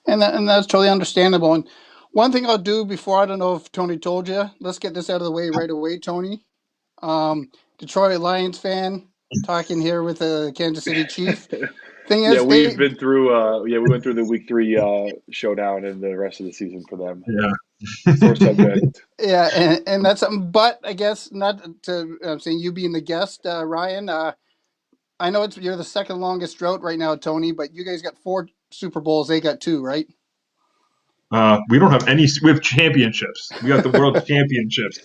And that's totally understandable. And one thing I'll do before, I don't know if Tony told you, let's get this out of the way right away, Tony. Um, Detroit Lions fan talking here with the Kansas City Chief. Thing Yeah, is, we've been through. Yeah, we went through the week 3 showdown and the rest of the season for them. Yeah. Sore subject. yeah, and that's something. But I guess not to saying you being the guest, Ryan. I know you're the second longest drought right now, Tony. But you guys got 4 Super Bowls. They got 2, right? We don't have any. We have championships. We got the world championships.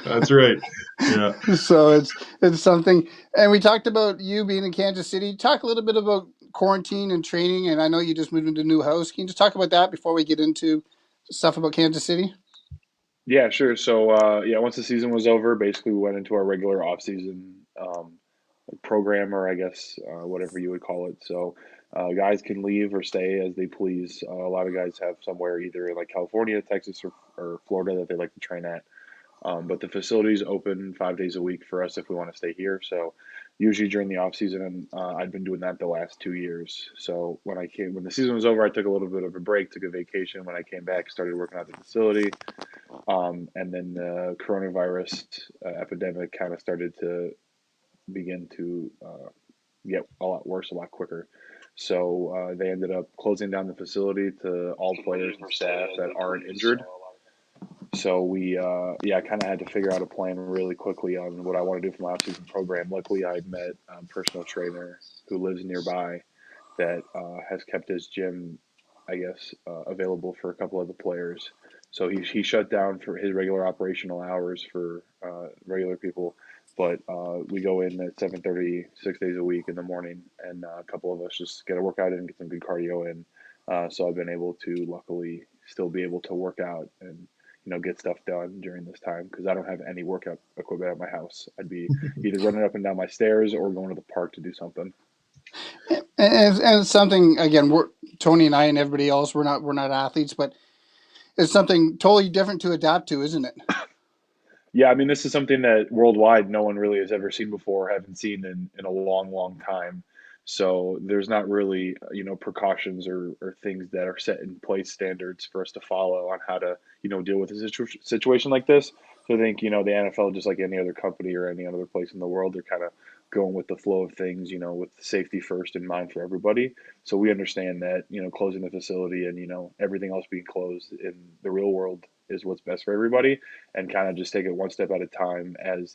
That's right. Yeah. So it's something. And we talked about you being in Kansas City. Talk a little bit about quarantine and training. And I know you just moved into a new house. Can you just talk about that before we get into stuff about Kansas City? Yeah, sure. So yeah, once the season was over, basically we went into our regular off-season program, or I guess whatever you would call it. So guys can leave or stay as they please. A lot of guys have somewhere either in like California, Texas, or Florida that they like to train at. But the facility's open 5 days a week for us if we want to stay here. So usually during the off season, I've been doing that the last 2 years. So when the season was over, I took a little bit of a break, took a vacation. When I came back, started working at the facility. And then the coronavirus epidemic kind of started to begin to get a lot worse, a lot quicker. So they ended up closing down the facility to all players and staff that aren't injured. So we, yeah, kind of had to figure out a plan really quickly on what I want to do for my off-season program. Luckily, I met a personal trainer who lives nearby that has kept his gym, I guess, available for a couple of the players. So he shut down for his regular operational hours for regular people, but we go in at 7:30, 6 days a week in the morning, and a couple of us just get a workout in and get some good cardio in. So I've been able to luckily still be able to work out and get stuff done during this time because I don't have any workout equipment at my house. I'd be either running up and down my stairs or going to the park to do something. And it's something again. We're Tony and I and everybody else. We're not athletes, but it's something totally different to adapt to, isn't it? Yeah, I mean, this is something that worldwide no one really has ever seen before, haven't seen in a long, long time. So there's not really, precautions or things that are set in place, standards for us to follow on how to, deal with a situation like this. So I think, the NFL, just like any other company or any other place in the world, they're kind of going with the flow of things, with safety first in mind for everybody. So we understand that, closing the facility and, everything else being closed in the real world is what's best for everybody and kind of just take it one step at a time as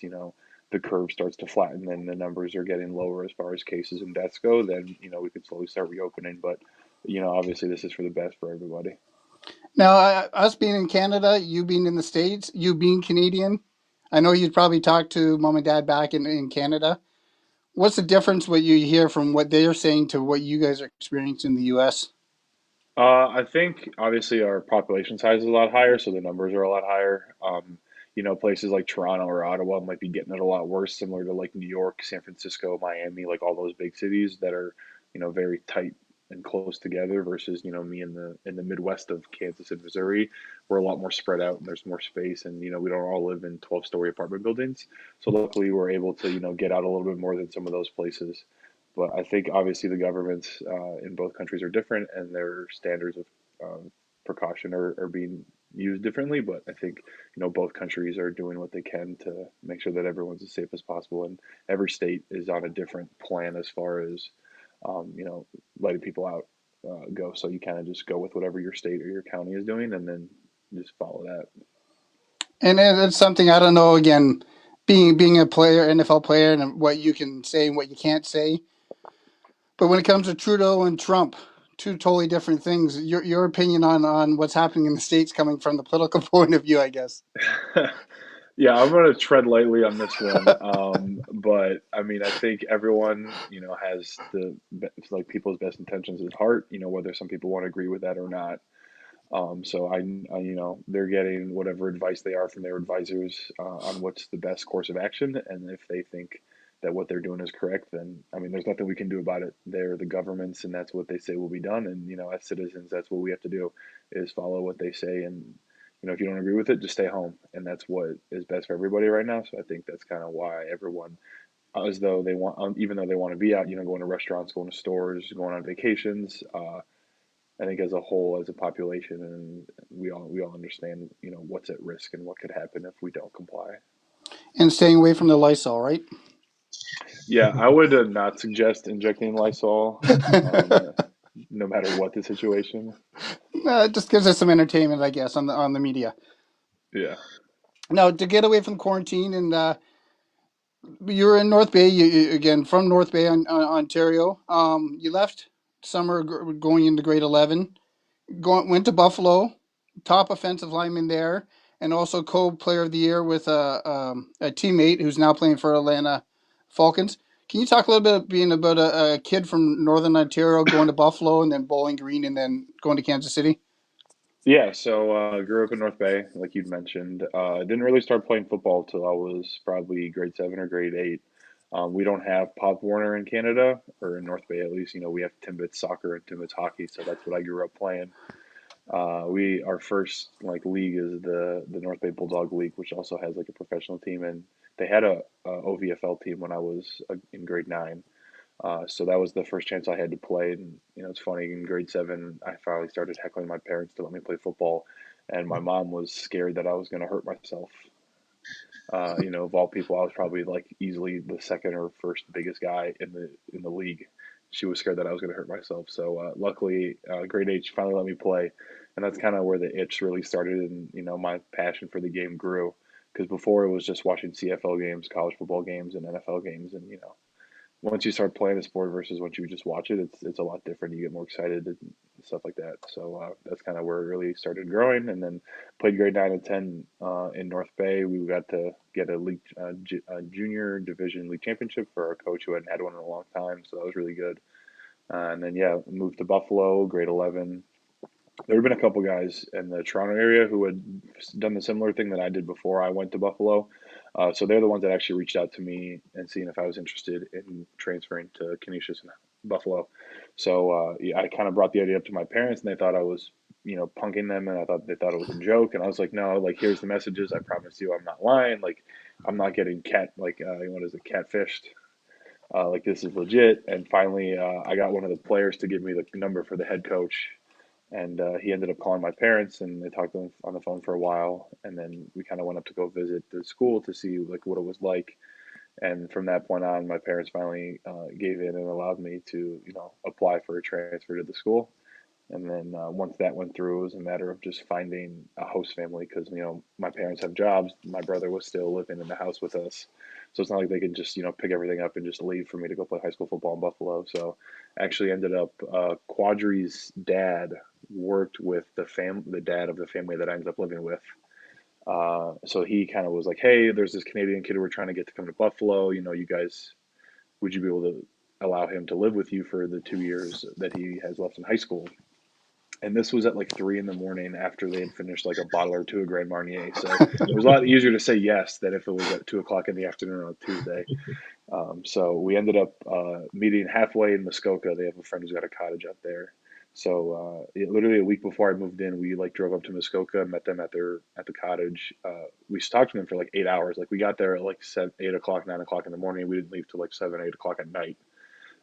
the curve starts to flatten and the numbers are getting lower as far as cases and deaths go. Then we can slowly start reopening. But obviously this is for the best for everybody. Now, us being in Canada, you being in the States, you being Canadian, I know you'd probably talk to mom and dad back in Canada. What's the difference what you hear from what they're saying to what you guys are experiencing in the U.S.? I think obviously our population size is a lot higher, so the numbers are a lot higher. Places like Toronto or Ottawa might be getting it a lot worse, similar to like New York, San Francisco, Miami, like all those big cities that are, very tight and close together versus, me in the Midwest of Kansas and Missouri. We're a lot more spread out and there's more space and, we don't all live in 12-story apartment buildings. So luckily we're able to, get out a little bit more than some of those places. But I think obviously the governments in both countries are different, and their standards of precaution are being used differently. But I think both countries are doing what they can to make sure that everyone's as safe as possible, and every state is on a different plan as far as letting people out go. So you kind of just go with whatever your state or your county is doing, and then just follow that. And it's something I don't know. Again, being a player, NFL player, and what you can say and what you can't say. But when it comes to Trudeau and Trump, two totally different things. Your opinion on what's happening in the states coming from the political point of view, I guess. Yeah, I'm going to tread lightly on this one. But I mean, I think everyone, has like people's best intentions at heart, whether some people want to agree with that or not. So they're getting whatever advice they are from their advisors on what's the best course of action. And if they think that what they're doing is correct, then I mean, there's nothing we can do about it. They're the governments, and that's what they say will be done. And as citizens, that's what we have to do is follow what they say. And if you don't agree with it, just stay home. And that's what is best for everybody right now. So I think that's kind of why everyone as though they want, even though they want to be out, going to restaurants, going to stores, going on vacations. I think as a whole, as a population, and we all understand, what's at risk and what could happen if we don't comply. And staying away from the Lysol, right? Yeah, I would not suggest injecting Lysol, no matter what the situation. It just gives us some entertainment, I guess, on the media. Yeah. Now, to get away from quarantine, and you were in North Bay, again from North Bay, Ontario. You left summer going into grade 11. Went to Buffalo, top offensive lineman there, and also co-player of the year with a teammate who's now playing for Atlanta Falcons. Can you talk a little bit being about a kid from Northern Ontario going to Buffalo and then Bowling Green and then going to Kansas City? Yeah, so grew up in North Bay, like you'd mentioned. Didn't really start playing football till I was probably grade 7 or grade 8. We don't have Pop Warner in Canada, or in North Bay at least. We have Timbits soccer and Timbits hockey, so that's what I grew up playing. Our first like league is the North Bay Bulldog League, which also has like a professional team, and they had a OVFL team when I was in grade 9. So that was the first chance I had to play. And, it's funny, in grade 7, I finally started heckling my parents to let me play football. And my mom was scared that I was going to hurt myself. Of all people, I was probably like easily the second or first biggest guy in the league. She was scared that I was going to hurt myself. So luckily, grade 8, she finally let me play. And that's kind of where the itch really started. And, my passion for the game grew. Because before it was just watching CFL games, college football games, and NFL games. And, once you start playing the sport versus once you just watch it, it's a lot different. You get more excited and stuff like that. So that's kind of where it really started growing. And then played grade 9 and 10 in North Bay. We got to get a league, junior division league championship for our coach who hadn't had one in a long time. So that was really good. And then yeah, moved to Buffalo, grade 11. There have been a couple guys in the Toronto area who had done the similar thing that I did before I went to Buffalo. So they're the ones that actually reached out to me and seeing if I was interested in transferring to Canisius and Buffalo. So yeah, I kind of brought the idea up to my parents, and they thought I was, punking them, and I thought they thought it was a joke. And I was like, no, like here's the messages. I promise you, I'm not lying. Like I'm not getting what is it, catfished. Like this is legit. And finally, I got one of the players to give me the number for the head coach, and he ended up calling my parents, and they talked to them on the phone for a while, and then we kind of went up to go visit the school to see like what it was like. And from that point on, my parents finally gave in and allowed me to apply for a transfer to the school. And then once that went through, it was a matter of just finding a host family because my parents have jobs. My brother was still living in the house with us, so it's not like they could just pick everything up and just leave for me to go play high school football in Buffalo. So actually ended up Quadri's dad worked with the dad of the family that I ended up living with. So he kind of was like, "Hey, there's this Canadian kid we're trying to get to come to Buffalo. You guys, would you be able to allow him to live with you for the 2 years that he has left in high school?" And this was at like 3 in the morning after they had finished like a bottle or two of Grand Marnier. So it was a lot easier to say yes than if it was at 2 o'clock in the afternoon on a Tuesday. So we ended up meeting halfway in Muskoka. They have a friend who's got a cottage out there. So literally a week before I moved in, we like drove up to Muskoka, met them at the cottage. We talked to them for like 8 hours. Like we got there at like 8 o'clock, 9 o'clock in the morning. We didn't leave till like 7, 8 o'clock at night.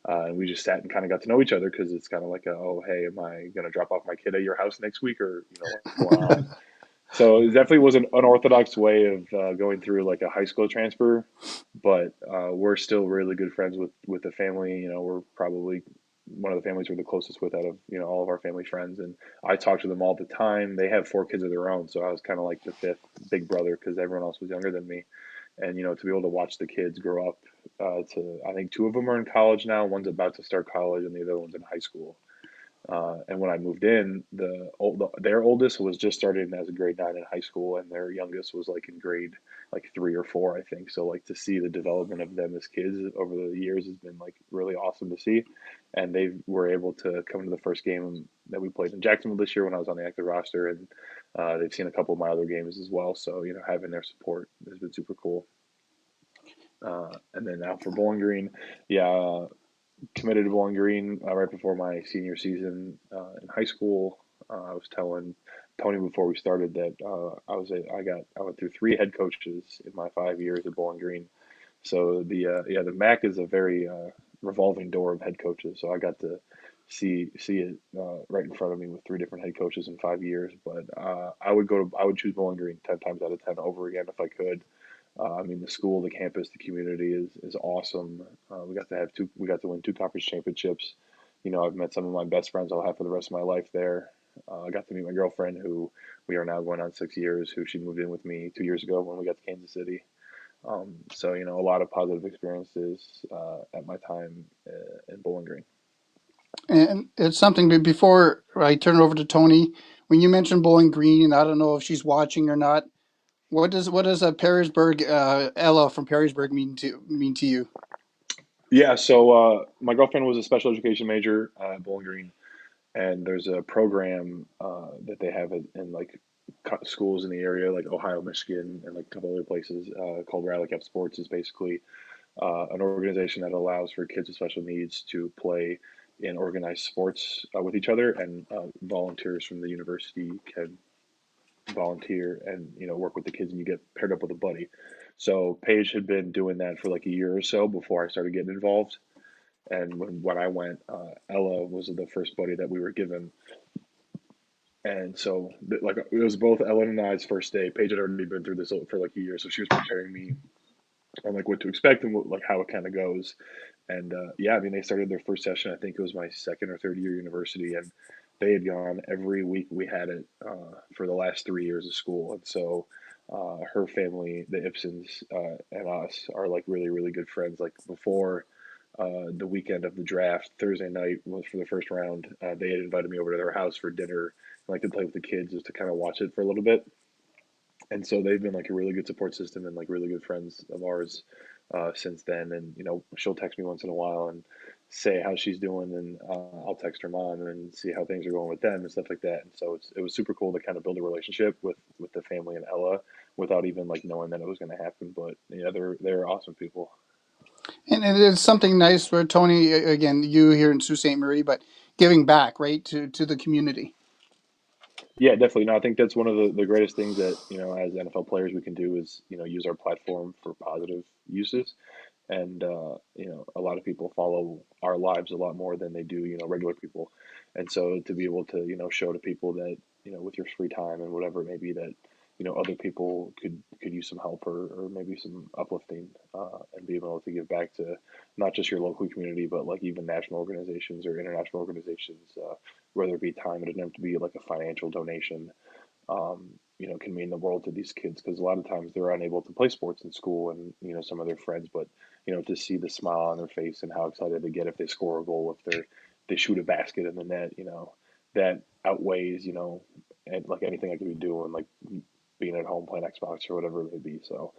And we just sat and kind of got to know each other because it's kind of like, oh, hey, am I going to drop off my kid at your house next week or, what's going on? So it definitely was an unorthodox way of going through like a high school transfer, but we're still really good friends with the family. We're probably one of the families we're the closest with out of, all of our family friends. And I talk to them all the time. They have 4 kids of their own. So I was kind of like the fifth big brother because everyone else was younger than me. And, to be able to watch the kids grow up I think 2 of them are in college now. One's about to start college and the other one's in high school. And when I moved in, their oldest was just starting as a grade 9 in high school, and their youngest was like in grade like 3 or 4, I think. So like to see the development of them as kids over the years has been like really awesome to see. And they were able to come to the first game that we played in Jacksonville this year when I was on the active roster, and they've seen a couple of my other games as well. So having their support has been super cool. And then now for Bowling Green, yeah, committed to Bowling Green right before my senior season in high school. I was telling Tony before we started that I went through 3 head coaches in my 5 years at Bowling Green. So the MAC is a very revolving door of head coaches. So I got to see it right in front of me with three different head coaches in 5 years. But I would choose Bowling Green 10 times out of 10 over again if I could. I mean, the school, the campus, the community is awesome. We got to win two conference championships. You know, I've met some of my best friends I'll have for the rest of my life there. I got to meet my girlfriend, who we are now going on 6 years, who she moved in with me 2 years ago when we got to Kansas City. So you know, a lot of positive experiences at my time in Bowling Green. And it's something before I turn it over to Tony. When you mentioned Bowling Green, I don't know if she's watching or not. What does a Perrysburg Ella from Perrysburg mean to you? Yeah, so my girlfriend was a special education major at Bowling Green, and there's a program that they have in like schools in the area, like Ohio, Michigan, and like a couple other places called Rally Cap Sports. Is basically an organization that allows for kids with special needs to play in organized sports with each other, and volunteers from the university can volunteer and work with the kids, and you get paired up with a buddy. So Paige had been doing that for like a year or so before I started getting involved. And when I went, Ella was the first buddy that we were given. And so, like, it was both Ellen and I's first day. Paige had already been through this for like a year, so she was preparing me on like what to expect and like how it kind of goes. And yeah, I mean, they started their first session. I think it was my second or third year university, and they had gone every week we had it for the last 3 years of school. And so, her family, the Ibsens, and us are like really, really good friends. Like before the weekend of the draft, Thursday night was for the first round. They had invited me over to their house for dinner, like to play with the kids, just to kind of watch it for a little bit. And so they've been like a really good support system and like really good friends of ours since then. And you know, she'll text me once in a while and say how she's doing, and I'll text her mom and see how things are going with them and stuff like that. And so it was super cool to kind of build a relationship with the family and Ella without even like knowing that it was going to happen. But yeah, they're awesome people. And it is something nice where Tony, again, you here in Sault Ste. Marie, but giving back, right, to the community. Yeah, definitely. No, I think that's one of the greatest things that, as NFL players we can do is, use our platform for positive uses. And a lot of people follow our lives a lot more than they do, regular people. And so to be able to, show to people that, with your free time and whatever it may be, that other people could use some help, or maybe some uplifting, and be able to give back to not just your local community, but like even national organizations or international organizations, whether it be time. It doesn't have to be like a financial donation, can mean the world to these kids, because a lot of times they're unable to play sports in school, and some of their friends, but to see the smile on their face and how excited they get if they score a goal, if they shoot a basket in the net, that outweighs, and like anything I could be doing, like being at home playing Xbox or whatever it may be. So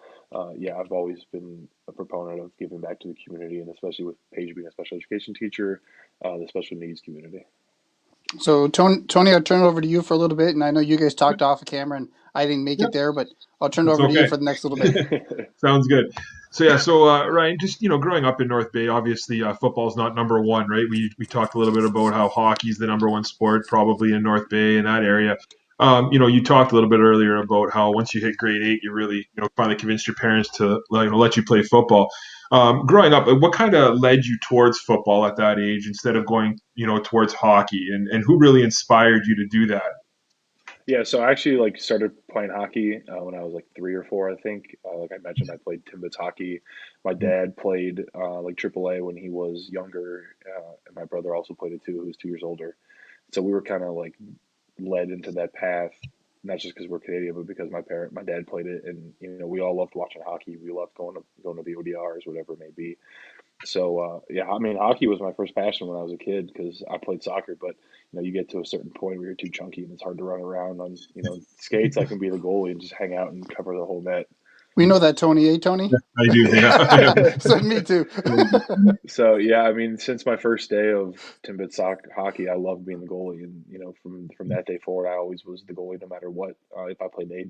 yeah, I've always been a proponent of giving back to the community, and especially with Paige being a special education teacher, the special needs community. So, Tony, I'll turn it over to you for a little bit. And I know you guys talked off of camera, and I didn't make Yep, it there, but I'll turn it that's over to you okay. for the next little bit. Sounds good. So yeah, so Ryan, just growing up in North Bay, obviously football's not number one, right? We talked a little bit about how hockey's the number one sport, probably in North Bay in that area. You talked a little bit earlier about how once you hit grade 8, you really finally convinced your parents to let you play football. Growing up, what kind of led you towards football at that age instead of going towards hockey, and who really inspired you to do that? Yeah, so I actually like started playing hockey when I was like 3 or 4, I think. Like I mentioned, I played Timbits hockey. My dad played like AAA when he was younger, and my brother also played it too, who was 2 years older. So we were kind of like led into that path, not just because we're Canadian, but because my dad played it, and we all loved watching hockey. We loved going to the ODRs, whatever it may be. So yeah, I mean, hockey was my first passion when I was a kid because I played soccer. But you get to a certain point where you're too chunky and it's hard to run around on skates. I can be the goalie and just hang out and cover the whole net. We know that, Tony. Tony? I do, yeah. So, me too. So yeah, I mean, since my first day of Timbit hockey, I loved being the goalie, and from that day forward, I always was the goalie, no matter what. If I played A,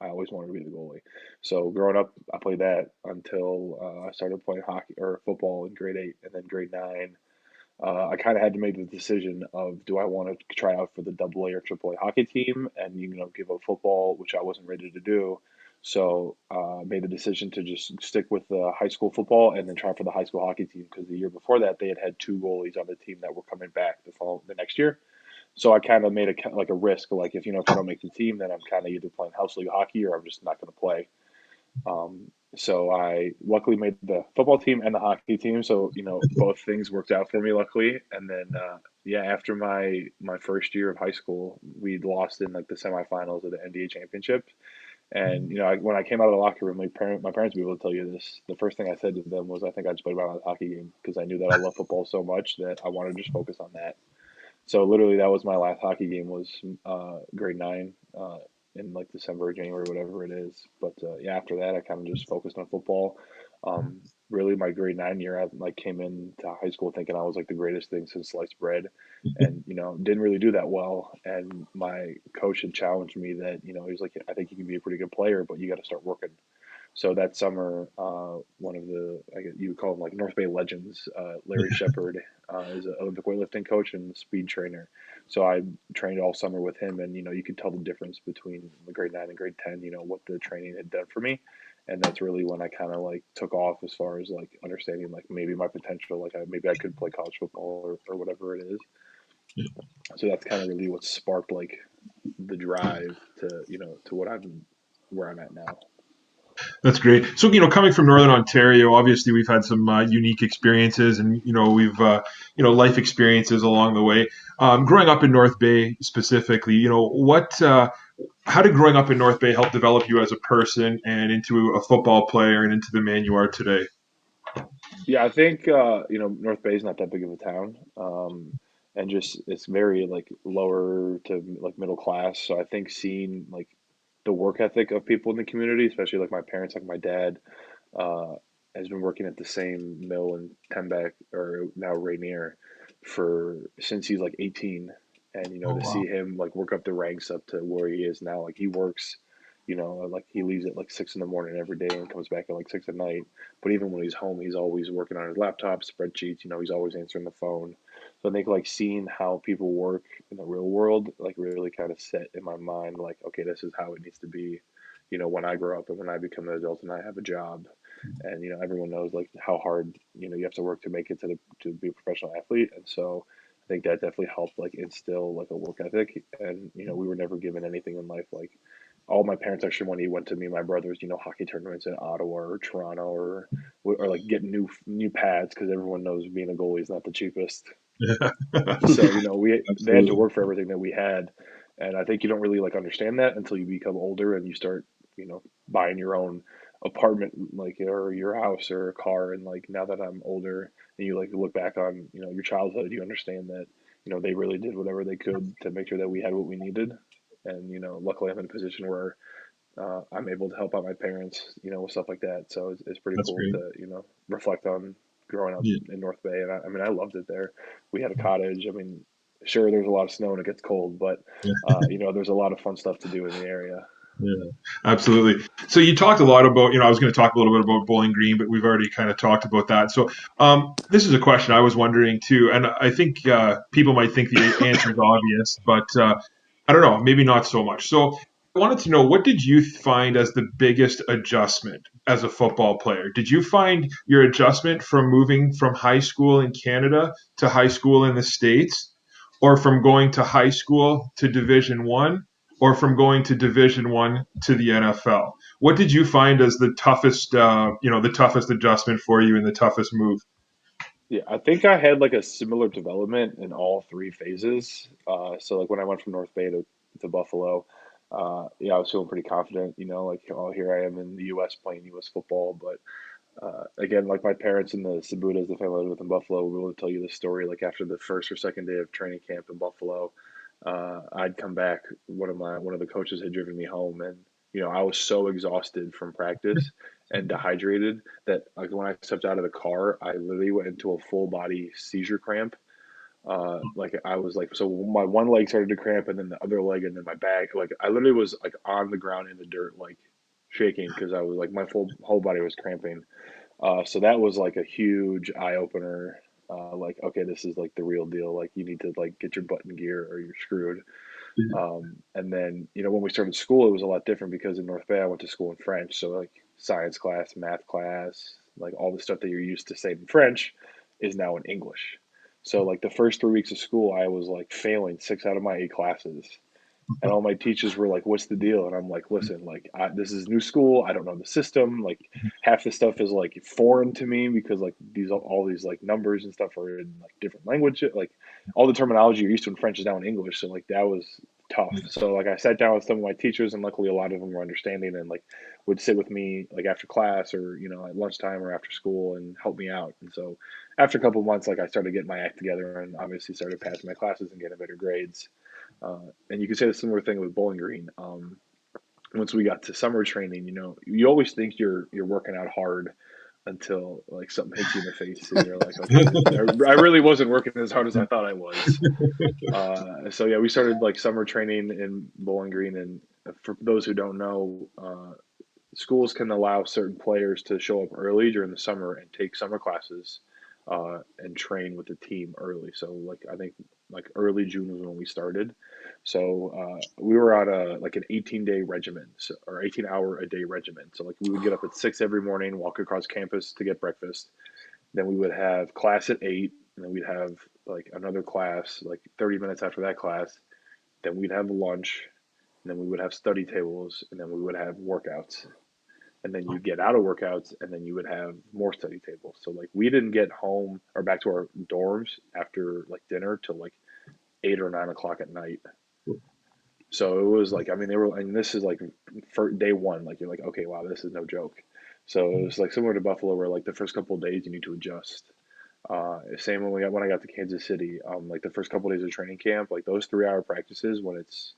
I always wanted to be the goalie. So growing up, I played that until I started playing hockey or football in grade 8, and then grade 9. I kind of had to make the decision of, do I want to try out for the AA or AAA hockey team and give up football, which I wasn't ready to do, So made the decision to just stick with the high school football and then try for the high school hockey team because the year before that they had two goalies on the team that were coming back the next year. So I kind of made a risk, like if I don't make the team, then I'm kind of either playing house league hockey or I'm just not going to play. So I luckily made the football team and the hockey team. So both things worked out for me luckily. And then yeah, after my first year of high school, we lost in like the semifinals of the NBA championship. And when I came out of the locker room, my parents will be able to tell you this. The first thing I said to them was, I think I just played my last hockey game because I knew that I love football so much that I wanted to just focus on that. So literally, that was my last hockey game. Was grade nine in like December, or January, whatever it is. But yeah, after that, I kind of just focused on football. Really, my grade nine year, I like came into high school thinking I was like the greatest thing since sliced bread, and didn't really do that well. And my coach had challenged me that he was like, I think you can be a pretty good player, but you got to start working. So that summer, one of the you would call them like North Bay legends, Larry Shepard, is an Olympic weightlifting coach and speed trainer. So I trained all summer with him, and you could tell the difference between the grade nine and grade 10. What the training had done for me, and that's really when I kind of like took off as far as like understanding like maybe my potential, like maybe I could play college football or whatever it is. So that's kind of really what sparked like the drive to to what I'm where I'm at now. That's great. So, coming from Northern Ontario, obviously we've had some unique experiences, and we've life experiences along the way. Growing up in North Bay specifically, how did growing up in North Bay help develop you as a person and into a football player and into the man you are today? Yeah, I think North Bay is not that big of a town, and just it's very like lower to like middle class. So I think seeing like the work ethic of people in the community, especially like my parents, like my dad, uh, has been working at the same mill in Tembec or now Rainier for since he's like 18, and Oh to wow. see him like work up the ranks up to where he is now, like he works. Like he leaves at like 6 in the morning every day and comes back at like 6 at night. But even when he's home, he's always working on his laptop, spreadsheets. He's always answering the phone. So I think like seeing how people work in the real world, like really kind of set in my mind, like, okay, this is how it needs to be, when I grow up and when I become an adult and I have a job. And everyone knows like how hard you have to work to make it to be a professional athlete. And so I think that definitely helped like instill like a work ethic. And we were never given anything in life like all my parents actually when he went to me and my brothers, hockey tournaments in Ottawa or Toronto or like getting new pads because everyone knows being a goalie is not the cheapest. Yeah. So they had to Absolutely. work for everything that we had, and I think you don't really like understand that until you become older and you start buying your own apartment like or your house or a car. And like now that I'm older and you like look back on your childhood, you understand that they really did whatever they could to make sure that we had what we needed. And luckily I'm in a position where I'm able to help out my parents, with stuff like that. So it's pretty That's cool great. to, reflect on growing up Yeah. in North Bay. And I mean, I loved it there. We had a cottage. I mean, sure, there's a lot of snow and it gets cold, but, there's a lot of fun stuff to do in the area. Yeah, absolutely. So you talked a lot about, I was going to talk a little bit about Bowling Green, but we've already kind of talked about that. So this is a question I was wondering too, and I think people might think the answer is obvious, but I don't know, maybe not so much. So I wanted to know, what did you find as the biggest adjustment as a football player? Did you find your adjustment from moving from high school in Canada to high school in the States, or from going to high school to Division One? Or from going to Division One to the NFL? What did you find as the toughest adjustment for you and the toughest move? Yeah, I think I had like a similar development in all three phases. So like when I went from North Bay to Buffalo, yeah, I was feeling pretty confident, like, oh, here I am in the U.S. playing U.S. football. But again, like my parents and the Sabudas, the family I lived with in Buffalo, will be able to tell you the story. Like after the first or second day of training camp in Buffalo, I'd come back. One of the coaches had driven me home, and I was so exhausted from practice and dehydrated that like when I stepped out of the car, I literally went into a full body seizure cramp. Like I was like, so my one leg started to cramp, and then the other leg, and then my back. Like I literally was like on the ground in the dirt, like shaking because I was like my full whole body was cramping. So that was like a huge eye opener. Like, okay, this is like the real deal. Like, you need to like get your butt in gear or you're screwed. And then, when we started school, it was a lot different because in North Bay, I went to school in French. So, like, science class, math class, like all the stuff that you're used to saying in French is now in English. So, like, the first 3 weeks of school, I was like failing 6 out of my 8 classes. And all my teachers were like, "What's the deal?" And I'm like, "Listen, like, this is new school. I don't know the system. Like, half the stuff is like foreign to me because like all these like numbers and stuff are in like different language. Like, all the terminology you're used to in French is now in English. So like that was tough. So like I sat down with some of my teachers, and luckily a lot of them were understanding and like would sit with me like after class or at lunchtime or after school and help me out. And so after a couple of months, like I started getting my act together and obviously started passing my classes and getting better grades. And you could say the similar thing with Bowling Green. Once we got to summer training, you always think you're working out hard until like something hits you in the face, and you're like, okay, I really wasn't working as hard as I thought I was. So yeah, we started like summer training in Bowling Green, and for those who don't know, schools can allow certain players to show up early during the summer and take summer classes and train with the team early. So like I think like early June was when we started. So we were on like an 18-day regimen, or 18-hour a day regimen. So like we would get up at 6 every morning, walk across campus to get breakfast. Then we would have class at 8, and then we'd have like another class like 30 minutes after that class. Then we'd have lunch, and then we would have study tables, and then we would have workouts, and then you'd get out of workouts, and then you would have more study tables. So like we didn't get home or back to our dorms after like dinner till like 8 or 9 o'clock at night. So it was like, I mean, and this is like for day one, like you're like, okay, wow, this is no joke. So it was like similar to Buffalo, where like the first couple of days you need to adjust. Same when I got to Kansas City, like the first couple of days of training camp, like those 3 hour practices when it's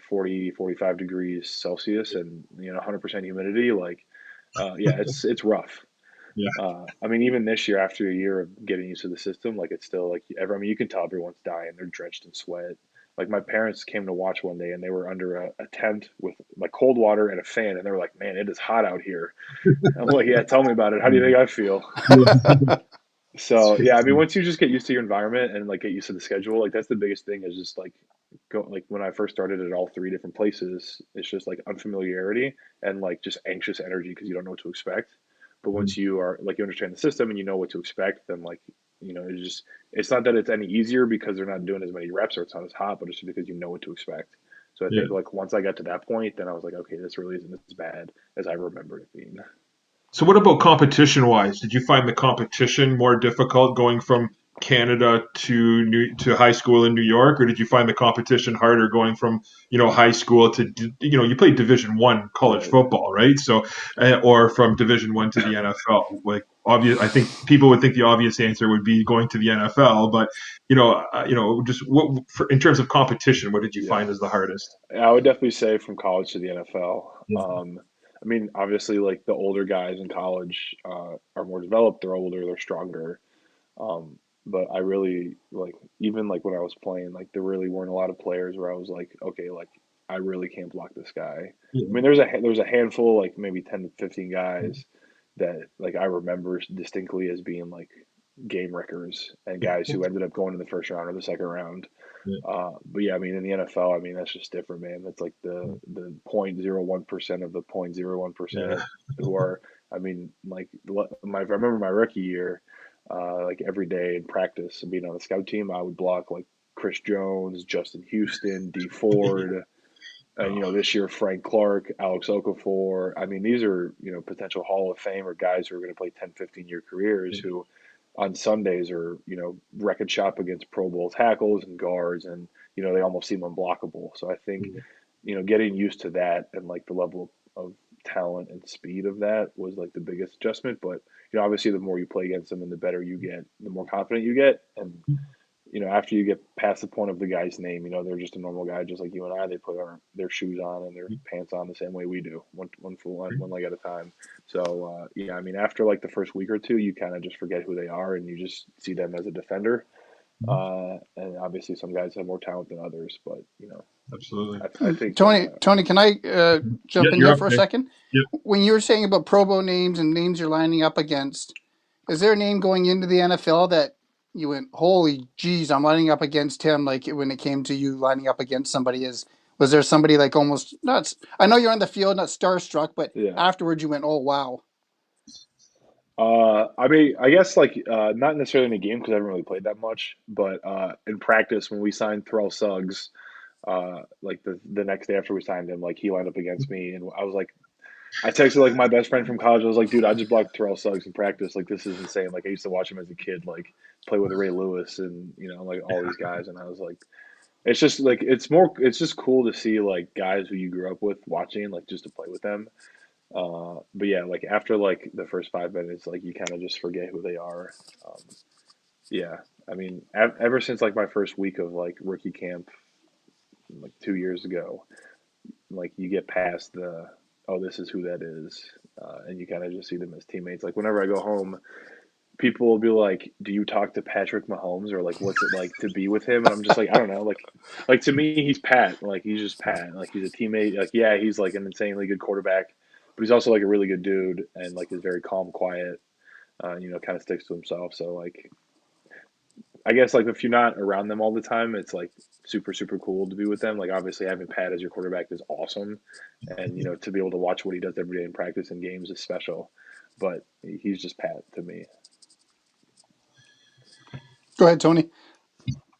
40, 45 degrees Celsius and 100% humidity, like yeah, it's rough. Yeah. I mean, even this year, after a year of getting used to the system, like it's still like I mean, you can tell everyone's dying. They're drenched in sweat. Like my parents came to watch one day, and they were under a tent with like cold water and a fan, and they were like, "Man, it is hot out here." I'm like, "Yeah, tell me about it. How do you think I feel?" So yeah, I mean, once you just get used to your environment and like get used to the schedule, like that's the biggest thing is just like go like when I first started at all three different places, it's just like unfamiliarity and like just anxious energy because you don't know what to expect. But once you are like you understand the system and you know what to expect, then like it's not that it's any easier because they're not doing as many reps or it's not as hot, but it's just because you know what to expect. So I Yeah. think like once I got to that point, then I was like, okay, this really isn't as bad as I remember it being. So what about competition wise? Did you find the competition more difficult going from Canada to high school in New York, or did you find the competition harder going from high school to you played Division 1 college Right. football, right? So or from Division 1 to the NFL? Like obvious, I think people would think the obvious answer would be going to the NFL, but just in terms of competition, what did you Yeah. find as the hardest? I would definitely say from college to the NFL. I mean, obviously, like the older guys in college are more developed. They're older. They're stronger. Um, but I really like even like when I was playing, like there really weren't a lot of players where I was like, okay, like I really can't block this guy. I mean, there's a handful, like maybe 10 to 15 guys that like I remember distinctly as being like game wreckers and guys who ended up going in the first round or the second round. But yeah, I mean, in the NFL, I mean, that's just different, man. That's like the 0.01% of the 0.01% Yeah. who are, I mean, like I remember my rookie year, like every day in practice and being on the scout team, I would block like Chris Jones, Justin Houston, D Ford, and this year Frank Clark, Alex Okafor. I mean, these are potential Hall of Fame or guys who are going to play 10, 15-year careers who on Sundays are wrecking shop against Pro Bowl tackles and guards, and they almost seem unblockable. So I think getting used to that and like the level of talent and speed of that was like the biggest adjustment. But obviously, the more you play against them and the better you get, the more confident you get, and after you get past the point of the guy's name, they're just a normal guy, just like you and I. They put their shoes on and their pants on the same way we do, one leg at a time. So yeah, I mean, after like the first week or two, you kind of just forget who they are and you just see them as a defender. And obviously, some guys have more talent than others, but Absolutely. I think Tony, can I Yeah, jump in you're there up for a there. second? Yeah. When you were saying about Pro Bowl names and names you're lining up against, is there a name going into the NFL that you went, holy geez, I'm lining up against him? Like when it came to you lining up against somebody, was there somebody like almost not? I know you're on the field, not starstruck, but Yeah. afterwards you went, oh wow. I mean, I guess like not necessarily in a game because I haven't really played that much, but in practice when we signed Terrell Suggs, like the next day after we signed him, like he lined up against me, and I was like, I texted like my best friend from college. I was like, dude, I just blocked Terrell Suggs in practice. Like this is insane. Like I used to watch him as a kid, like play with Ray Lewis and like all these guys, and I was like, it's just like it's just cool to see like guys who you grew up with watching, like just to play with them. But yeah, like after like the first 5 minutes, like you kind of just forget who they are. Um, yeah, I mean, ever since like my first week of like rookie camp, like 2 years ago, like you get past the oh this is who that is, and you kind of just see them as teammates. Like whenever I go home, people will be like, "Do you talk to Patrick Mahomes or like what's it like to be with him?" And I'm just like, I don't know. Like to me, he's Pat. Like he's just Pat. Like he's a teammate. Like yeah, he's like an insanely good quarterback, but he's also like a really good dude and like is very calm, quiet. Kind of sticks to himself. So like I guess like if you're not around them all the time, it's like super super cool to be with them. Like obviously having Pat as your quarterback is awesome, and to be able to watch what he does every day in practice and games is special. But he's just Pat to me. Go ahead, Tony.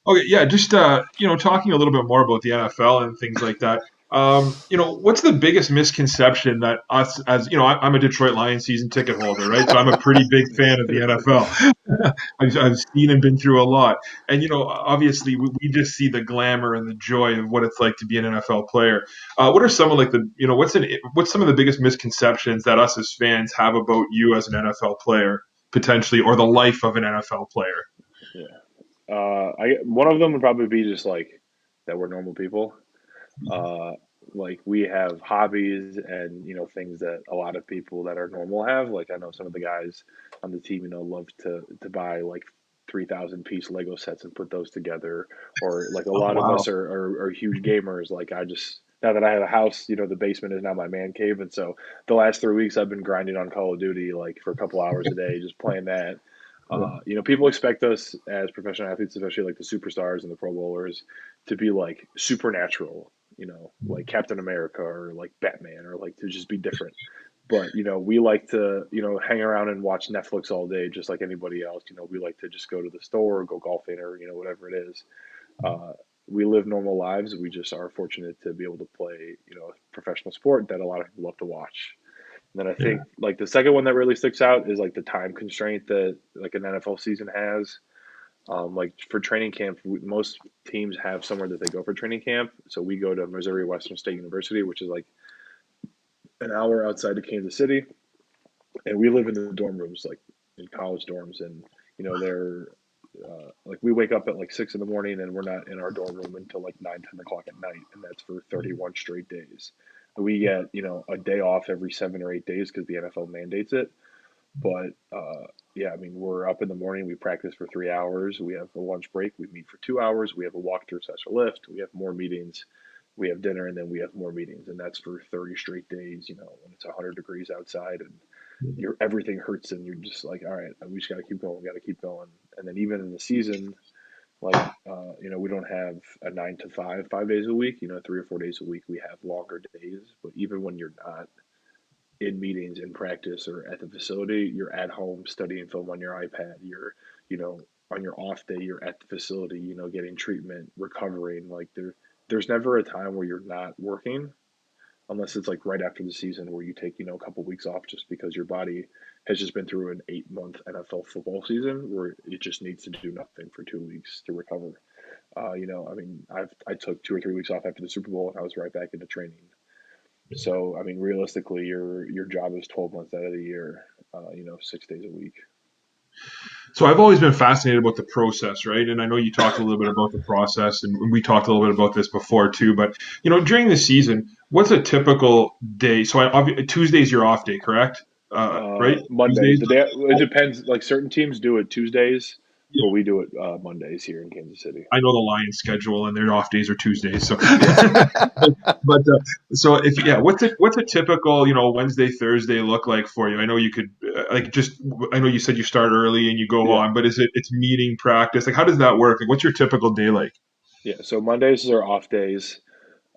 Okay, yeah, just talking a little bit more about the NFL and things like that. What's the biggest misconception that us as I'm a Detroit Lions season ticket holder, right? So I'm a pretty big fan of the NFL. I've seen and been through a lot, and obviously we just see the glamour and the joy of what it's like to be an NFL player. What are some of like what's some of the biggest misconceptions that us as fans have about you as an NFL player potentially, or the life of an NFL player? Yeah. I one of them would probably be just like that we're normal people. Uh, like we have hobbies and things that a lot of people that are normal have. Like I know some of the guys on the team, love to buy like 3,000 piece Lego sets and put those together. Or like a Oh lot of wow. us are huge gamers. Like I just now that I have a house, the basement is now my man cave, and so the last 3 weeks I've been grinding on Call of Duty like for a couple hours a day, just playing that. People expect us as professional athletes, especially like the superstars and the Pro Bowlers, to be like supernatural, like Captain America or like Batman or like to just be different. But, we like to, hang around and watch Netflix all day, just like anybody else. We like to just go to the store or go golfing or, whatever it is. Uh, we live normal lives. We just are fortunate to be able to play, a professional sport that a lot of people love to watch. And then I Yeah. think like the second one that really sticks out is like the time constraint that like an NFL season has. Like for training camp, most teams have somewhere that they go for training camp. So we go to Missouri Western State University, which is like an hour outside of Kansas City, and we live in the dorm rooms, like in college dorms, and they're like we wake up at like 6 in the morning, and we're not in our dorm room until like 9, 10 o'clock at night, and that's for 31 straight days. We get a day off every 7 or 8 days because the NFL mandates it. But yeah, I mean, we're up in the morning. We practice for 3 hours. We have a lunch break. We meet for 2 hours. We have a walkthrough session lift. We have more meetings. We have dinner, and then we have more meetings, and that's for 30 straight days. When it's 100 degrees outside, and everything hurts, and you're just like, all right, we just got to keep going. We got to keep going. And then even in the season, like we don't have a 9 to 5 5 days a week. 3 or 4 days a week we have longer days. But even when you're not in meetings, in practice, or at the facility, you're at home studying film on your iPad. You're, on your off day, you're at the facility, getting treatment, recovering. Like there's never a time where you're not working, unless it's like right after the season where you take, a couple weeks off just because your body has just been through an 8 month NFL football season where it just needs to do nothing for 2 weeks to recover. I mean, I took 2 or 3 weeks off after the Super Bowl and I was right back into training. So, I mean, realistically, your job is 12 months out of the year, 6 days a week. So I've always been fascinated about the process, right? And I know you talked a little bit about the process, and we talked a little bit about this before too. But during the season, what's a typical day? So Tuesday's your off day, correct? Right? Mondays, Tuesdays. the day it depends. Like certain teams do it Tuesdays, but we do it Mondays here in Kansas City. I know the Lions schedule, and their off days are Tuesdays. So, Yeah. but so if what's a typical Wednesday Thursday look like for you? I know you could like just I know you said you start early and you go Yeah. on, but it's meeting practice? Like how does that work? Like what's your typical day like? Yeah. So Mondays are off days.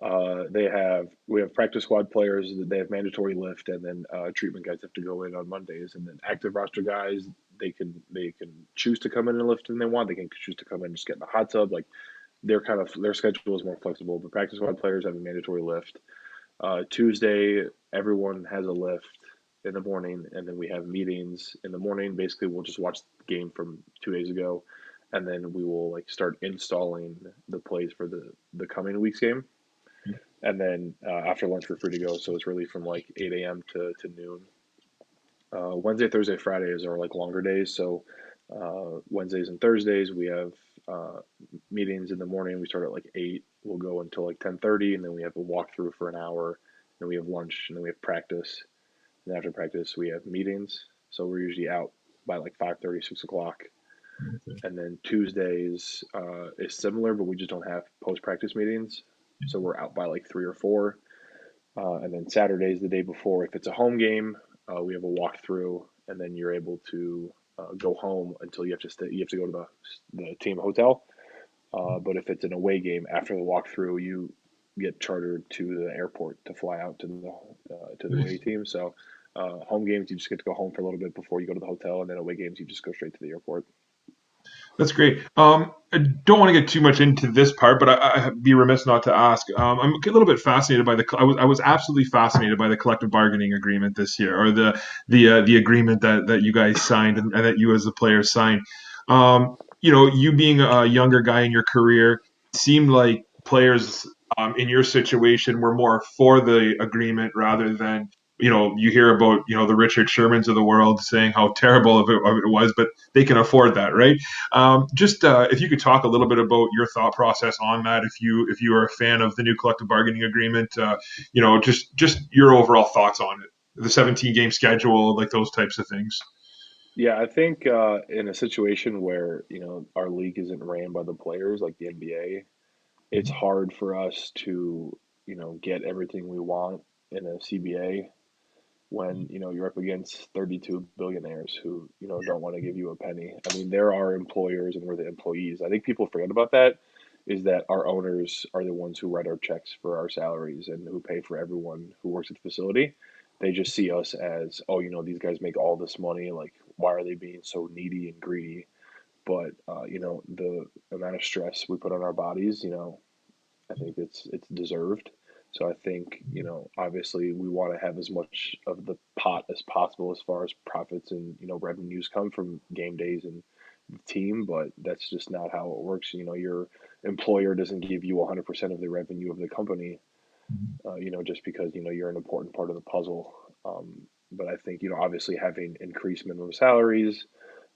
We have practice squad players that they have mandatory lift, and then treatment guys have to go in on Mondays, and then active roster guys they can choose to come in and lift when they want. They can choose to come in and just get in the hot tub. Like their schedule is more flexible. But practice squad players have a mandatory lift. Tuesday, everyone has a lift in the morning, and then we have meetings in the morning. Basically, we'll just watch the game from 2 days ago, and then we will like start installing the plays for the coming week's game. And then after lunch, we're free to go. So it's really from like 8 a.m. to noon. Wednesday, Thursday, Fridays are like longer days. So Wednesdays and Thursdays we have uh, meetings in the morning. We start at like 8. We'll go until like 10:30, and then we have a walkthrough for an hour. Then we have lunch, and then we have practice. And after practice, we have meetings. So we're usually out by like 5:30, 6 o'clock. And then Tuesdays is similar, but we just don't have post practice meetings. So we're out by like 3 or 4. And then Saturdays, the day before, if it's a home game, we have a walkthrough, and then you're able to go home until you have to stay. You have to go to the team hotel. But if it's an away game, after the walkthrough, you get chartered to the airport to fly out to the away Nice. team. So home games, you just get to go home for a little bit before you go to the hotel, and then away games, you just go straight to the airport. That's great. I don't want to get too much into this part, but I'd be remiss not to ask. I'm a little bit fascinated by I was absolutely fascinated by the collective bargaining agreement this year, or the agreement that you guys signed and that you as the players signed. You being a younger guy in your career, it seemed like players in your situation were more for the agreement rather than you hear about the Richard Shermans of the world saying how terrible of it was, but they can afford that, right? Just if you could talk a little bit about your thought process on that, if you are a fan of the new collective bargaining agreement, just your overall thoughts on it, the 17 game schedule, like those types of things. Yeah, I think in a situation where our league isn't ran by the players like the NBA, it's hard for us to get everything we want in a CBA when you're up against 32 billionaires who don't want to give you a penny. I mean, there are employers and we're the employees. I think people forget about that. Is that our owners are the ones who write our checks for our salaries and who pay for everyone who works at the facility. They just see us as, oh, these guys make all this money. Like, why are they being so needy and greedy? But the amount of stress we put on our bodies, I think it's deserved. So I think, obviously we want to have as much of the pot as possible as far as profits and, revenues come from game days and the team, but that's just not how it works. Your employer doesn't give you 100% of the revenue of the company, just because, you're an important part of the puzzle. But I think, obviously having increased minimum salaries,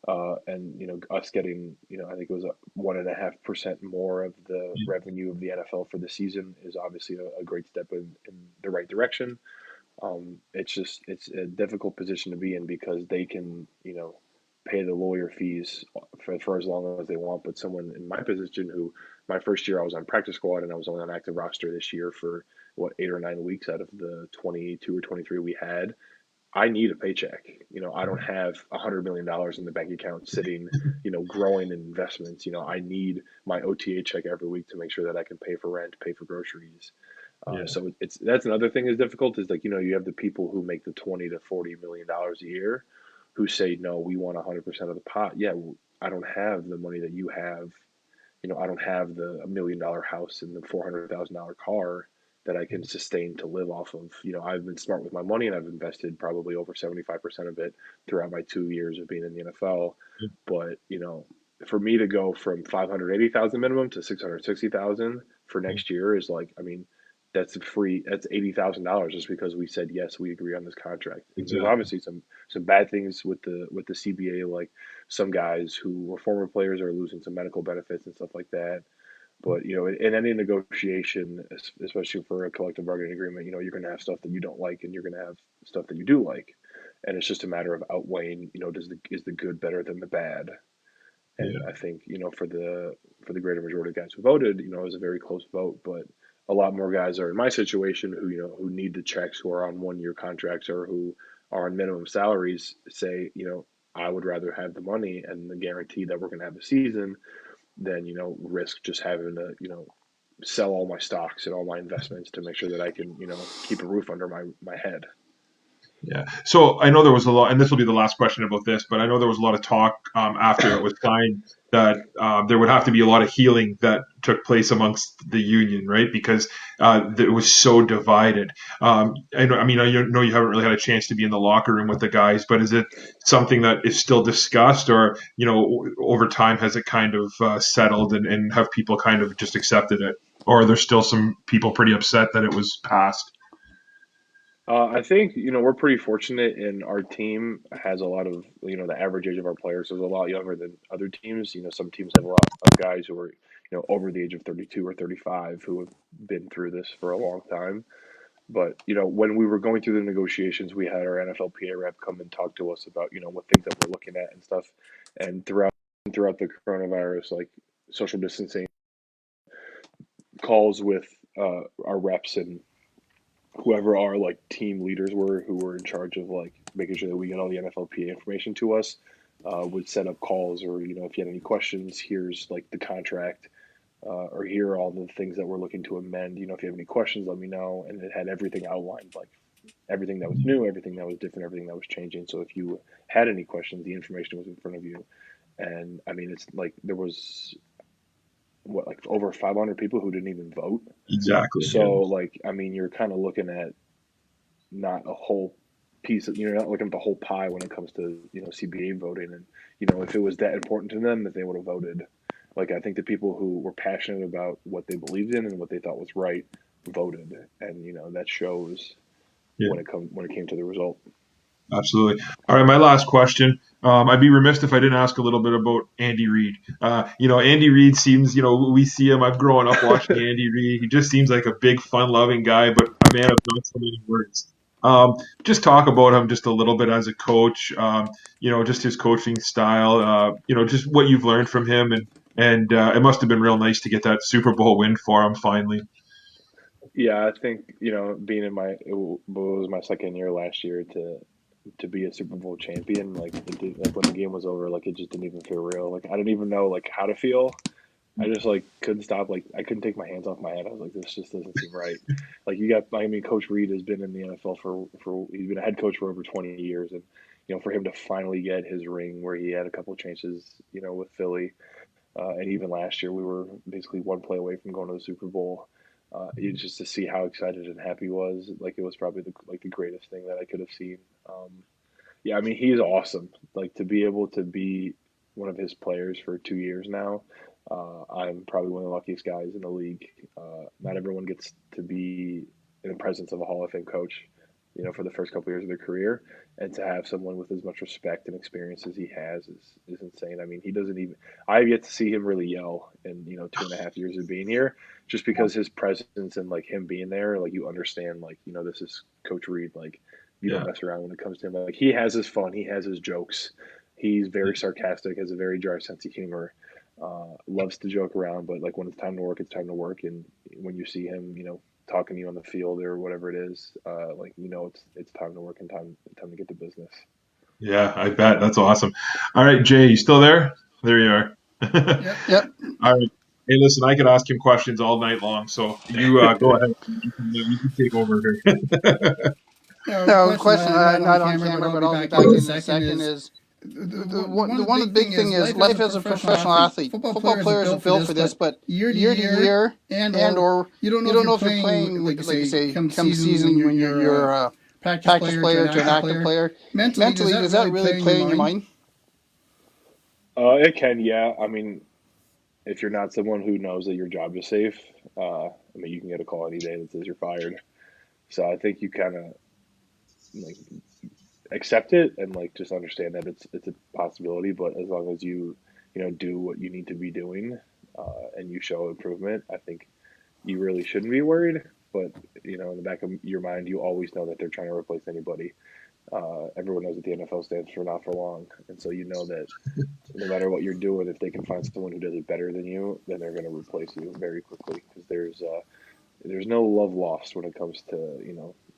and us getting I think it was 1.5% more of the revenue of the NFL for the season is obviously a great step in the right direction. It's a difficult position to be in because they can pay the lawyer fees for as long as they want, but someone in my position who my first year I was on practice squad and I was only on active roster this year for what 8 or 9 weeks out of the 22 or 23 we had. I need a paycheck. I don't have $100 million in the bank account sitting, growing in investments. I need my OTA check every week to make sure that I can pay for rent, pay for groceries. Yeah, So that's another thing is difficult is like, you have the people who make the 20 to $40 million a year who say, no, we want 100% of the pot. Yeah, well, I don't have the money that you have. I don't have the $1 million house and the $400,000 car that I can sustain to live off of. I've been smart with my money and I've invested probably over 75% of it throughout my 2 years of being in the NFL. But, for me to go from 580,000 minimum to 660,000 for next year is like, I mean, that's $80,000 just because we said yes, we agree on this contract. And there's exactly. obviously some bad things with the CBA, like some guys who were former players are losing some medical benefits and stuff like that. But in any negotiation, especially for a collective bargaining agreement, you're going to have stuff that you don't like, and you're going to have stuff that you do like, and it's just a matter of outweighing. Is the good better than the bad? And Yeah. I think for the greater majority of guys who voted, it was a very close vote, but a lot more guys are in my situation who who need the checks, who are on 1 year contracts, or who are on minimum salaries say, I would rather have the money and the guarantee that we're going to have a season than, risk just having to, sell all my stocks and all my investments to make sure that I can, keep a roof under my head. Yeah. So I know there was a lot, and this will be the last question about this, but I know there was a lot of talk after it was signed that there would have to be a lot of healing that took place amongst the union, right? Because it was so divided. I mean, I know you haven't really had a chance to be in the locker room with the guys, but is it something that is still discussed, or over time has it kind of settled, and have people kind of just accepted it, or are there still some people pretty upset that it was passed? I think, we're pretty fortunate and our team has a lot of, the average age of our players is a lot younger than other teams. Some teams have a lot of guys who are, over the age of 32 or 35 who have been through this for a long time. But, when we were going through the negotiations, we had our NFLPA rep come and talk to us about, what things that we're looking at and stuff. And throughout the coronavirus, like social distancing calls with our reps and whoever our like team leaders were who were in charge of like making sure that we get all the NFLPA information to us, would set up calls or if you had any questions, here's like the contract, or here are all the things that we're looking to amend. If you have any questions, let me know. And it had everything outlined, like everything that was new, everything that was different, everything that was changing. So if you had any questions, the information was in front of you. And I mean, it's like there was like over 500 people who didn't even vote. Exactly. So Yeah. like, I mean, you're kind of looking at not a whole piece of, you're not looking at the whole pie when it comes to, CBA voting. And, if it was that important to them that they would have voted. Like, I think the people who were passionate about what they believed in and what they thought was right voted. And, that shows Yeah. when it came to the result. Absolutely. All right, my last question. I'd be remiss if I didn't ask a little bit about Andy Reid. Andy Reid seems, we see him. I've grown up watching Andy Reid. He just seems like a big, fun-loving guy, but a man of not so many words. Just talk about him just a little bit as a coach. Just his coaching style. Just what you've learned from him, and it must have been real nice to get that Super Bowl win for him finally. Yeah, I think, being it was my second year last year to be a Super Bowl champion. Like like when the game was over, like it just didn't even feel real. Like I didn't even know like how to feel. I just like couldn't stop. Like I couldn't take my hands off my head. I was like, this just doesn't seem right. Like you got, I mean, Coach Reed has been in the NFL for he's been a head coach for over 20 years, and for him to finally get his ring where he had a couple of chances, with Philly, and even last year we were basically one play away from going to the Super Bowl. Just to see how excited and happy he was, like it was probably the greatest thing that I could have seen. Yeah, I mean he's awesome. Like to be able to be one of his players for 2 years now. I'm probably one of the luckiest guys in the league. Not everyone gets to be in the presence of a Hall of Fame coach, for the first couple of years of their career, and to have someone with as much respect and experience as he has is insane. I mean, he doesn't even. I've yet to see him really yell in 2.5 years of being here, just because his presence and like him being there, like you understand, like this is Coach Reed, like you don't Yeah. mess around when it comes to him. Like he has his fun, he has his jokes. He's very sarcastic, has a very dry sense of humor. Loves to joke around, but like when it's time to work, it's time to work. And when you see him, talking to you on the field or whatever it is, like it's time to work and time to get to business. Yeah, I bet. That's awesome. All right, Jay, you still there? There you are. Yep. Yep. All right. Hey, listen, I could ask him questions all night long, so you go ahead. You can take over here. No question. Not on camera, but I'll be back in a second. Is the one of the big thing is life as a professional athlete. Football players are built for this, but year to year, and or you don't know if you're playing like you say, come season when you're a practice player to an active player. Mentally, does that really play in your mind? It can, yeah. I mean, if you're not someone who knows that your job is safe, I mean, you can get a call any day that says you're fired. So I think you kind of like accept it and like just understand that it's a possibility. But as long as you do what you need to be doing, and you show improvement, I think you really shouldn't be worried. But in the back of your mind, you always know that they're trying to replace anybody. Everyone knows that the NFL stands for not for long, and so you know that no matter what you're doing, if they can find someone who does it better than you, then they're going to replace you very quickly because there's no love lost when it comes to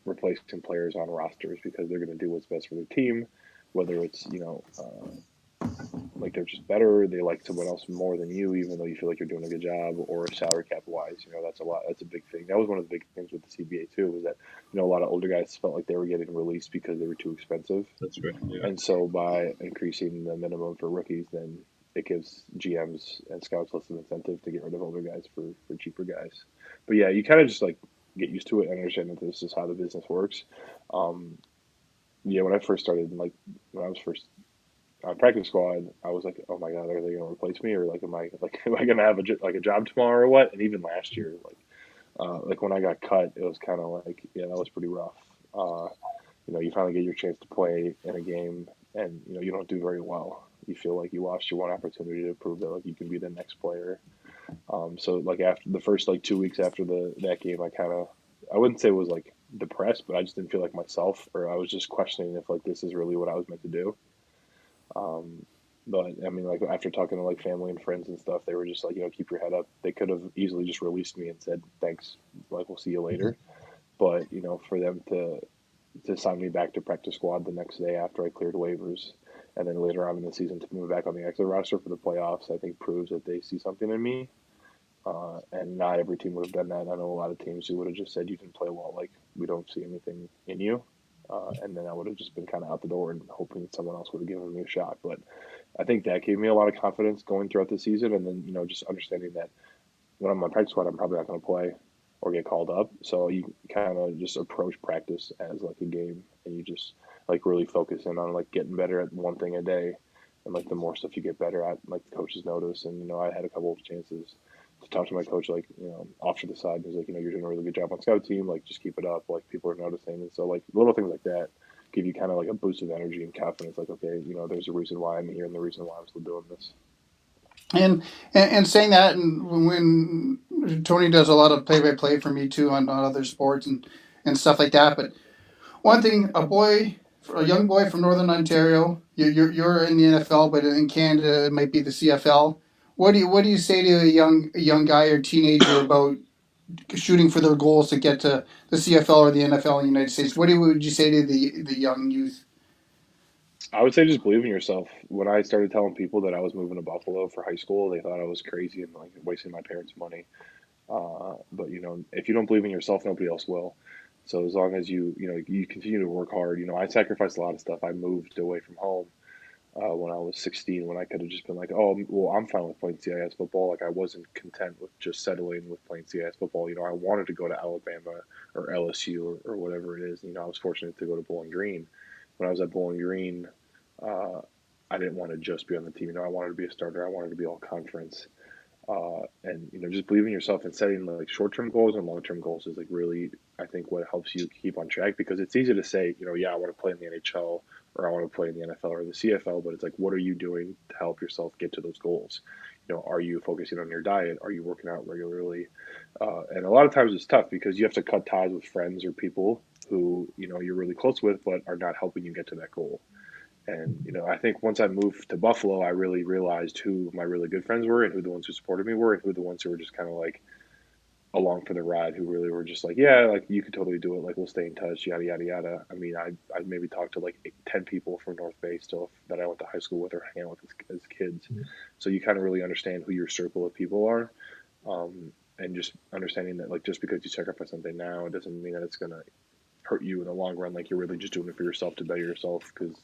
replacing players on rosters because they're going to do what's best for their team, whether it's like they're just better, they like someone else more than you, even though you feel like you're doing a good job, or salary cap wise, that's a lot. That's a big thing. That was one of the big things with the CBA too, was that a lot of older guys felt like they were getting released because they were too expensive, That's right. Yeah. and so by increasing the minimum for rookies, then it gives GMs and scouts less of an incentive to get rid of older guys for cheaper guys. But yeah, you kind of just like get used to it and understand that this is how the business works. Um, yeah, when I first started, like when I was first on practice squad, I was like, oh my god, are they going to replace me, or like am I going to have a job tomorrow or what? And even last year, like when I got cut, it was kind of like, yeah, that was pretty rough. You finally get your chance to play in a game, and you don't do very well. You feel like you lost your one opportunity to prove that like you can be the next player. So like after the first like 2 weeks after that game, I wouldn't say it was like depressed, but I just didn't feel like myself, or I was just questioning if like this is really what I was meant to do. Um, but I mean, like after talking to like family and friends and stuff, they were just like, keep your head up. They could have easily just released me and said, thanks, like we'll see you later. But for them to sign me back to practice squad the next day after I cleared waivers, and then later on in the season to move back on the exit roster for the playoffs, I think proves that they see something in me. And not every team would have done that. I know a lot of teams who would have just said you didn't play well, like we don't see anything in you, and then I would have just been kind of out the door and hoping someone else would have given me a shot. But I think that gave me a lot of confidence going throughout the season, and then just understanding that when I'm on practice squad, I'm probably not going to play or get called up. So you kind of just approach practice as like a game, and you just like really focus in on like getting better at one thing a day, and like the more stuff you get better at, like the coaches notice. And I had a couple of chances to talk to my coach, like off to the side. He's like, you're doing a really good job on scout team. Like just keep it up. Like people are noticing, and so like little things like that give you kind of like a boost of energy and confidence. Like okay, there's a reason why I'm here, and the reason why I'm still doing this. And saying that, and when Tony does a lot of play-by-play for me too on other sports and stuff like that. But one thing, a young boy from Northern Ontario, you're in the NFL, but in Canada it might be the CFL. What do you say to a young guy or teenager about shooting for their goals to get to the CFL or the NFL in the United States? Would you say to the young youth? I would say just believe in yourself. When I started telling people that I was moving to Buffalo for high school, they thought I was crazy and like wasting my parents' money. But if you don't believe in yourself, nobody else will. So as long as you continue to work hard. I sacrificed a lot of stuff. I moved away from home when I was 16, when I could have just been like, oh, well, I'm fine with playing CIS football. Like I wasn't content with just settling with playing CIS football. I wanted to go to Alabama or LSU or whatever it is. I was fortunate to go to Bowling Green. When I was at Bowling Green, uh, I didn't want to just be on the team. I wanted to be a starter. I wanted to be all conference. And just believe in yourself and setting like short-term goals and long-term goals is like really, I think, what helps you keep on track, because it's easy to say, yeah, I want to play in the NHL or I want to play in the NFL or the CFL, but it's like, what are you doing to help yourself get to those goals? Are you focusing on your diet? Are you working out regularly? And a lot of times it's tough because you have to cut ties with friends or people who you're really close with, but are not helping you get to that goal. And I think once I moved to Buffalo, I really realized who my really good friends were and who the ones who supported me were, and who the ones who were just kind of like along for the ride, who really were just like, yeah, like you could totally do it. Like we'll stay in touch, yada yada yada. I mean, I maybe talked to like 10 people from North Bay still that I went to high school with or hang out with as kids. So you kind of really understand who your circle of people are, and just understanding that like just because you sacrifice something now, it doesn't mean that it's gonna hurt you in the long run. Like you're really just doing it for yourself to better yourself, because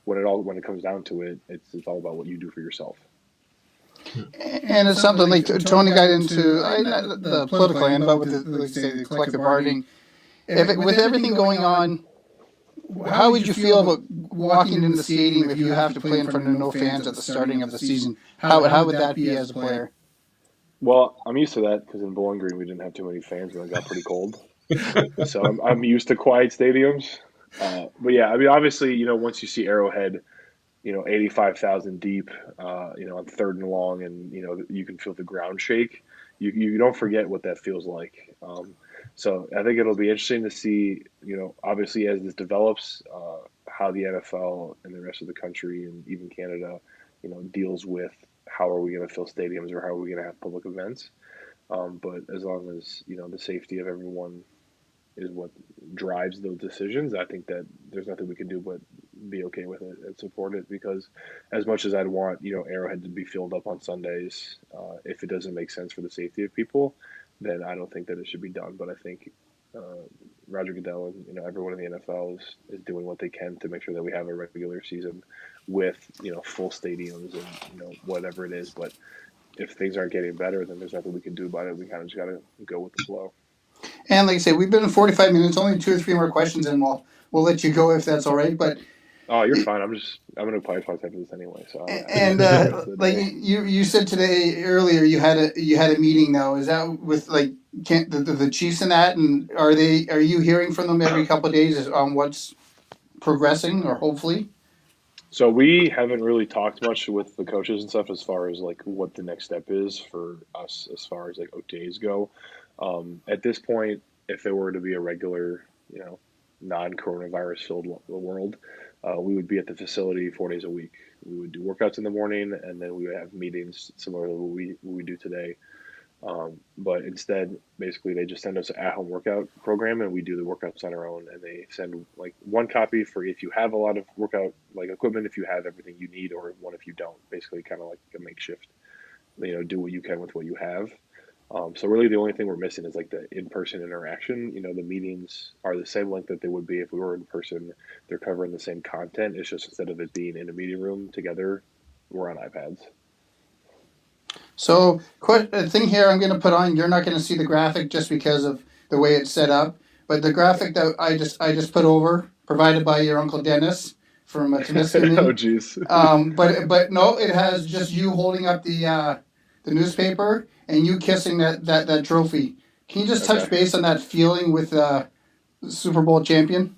when it comes down to it, it's all about what you do for yourself. And it's something like Tony got into not the political end, but with like say the collective bargaining. With everything going on, how would you feel about walking in the stadium if you have to play in front of no fans at the starting of the season? How would that be as a player? Well, I'm used to that because in Bowling Green we didn't have too many fans when it got pretty cold, so I'm used to quiet stadiums. But yeah, I mean, obviously, once you see Arrowhead, 85,000 deep, on third and long, and you can feel the ground shake. You don't forget what that feels like. So I think it'll be interesting to see, obviously as this develops, how the NFL and the rest of the country and even Canada, deals with how are we going to fill stadiums or how are we going to have public events. But as long as the safety of everyone is what drives those decisions. I think that there's nothing we can do but be okay with it and support it, because as much as I'd want, Arrowhead to be filled up on Sundays, if it doesn't make sense for the safety of people, then I don't think that it should be done. But I think Roger Goodell and everyone in the NFL is doing what they can to make sure that we have a regular season with full stadiums and whatever it is. But if things aren't getting better, then there's nothing we can do about it. We kind of just got to go with the flow. And like I say, we've been in 45 minutes. Only 2 or 3 more questions, and we'll let you go if that's all right. But Oh, you're fine. I'm gonna play talk after this anyway. So and like you said today earlier, you had a meeting now. Is that with like the Chiefs and that? And are you hearing from them every couple of days on what's progressing or hopefully? So we haven't really talked much with the coaches and stuff as far as like what the next step is for us as far as like OTAs go. At this point, if there were to be a regular, non-coronavirus filled world, we would be at the facility 4 days a week. We would do workouts in the morning, and then we would have meetings similar to what we do today. But instead, basically, they just send us an at-home workout program, and we do the workouts on our own. And they send like one copy for if you have a lot of workout like equipment, if you have everything you need, or one if you don't. Basically, kind of like a makeshift. Do what you can with what you have. So really, the only thing we're missing is like the in-person interaction. The meetings are the same length that they would be if we were in person. They're covering the same content. It's just instead of it being in a meeting room together, we're on iPads. So, a thing here I'm going to put on. You're not going to see the graphic just because of the way it's set up, but the graphic that I just put over, provided by your uncle Dennis from Oh, Temiskaming. geez. But no, it has just you holding up the newspaper and you kissing that trophy. Can you just touch Okay. base on that feeling with Super Bowl champion?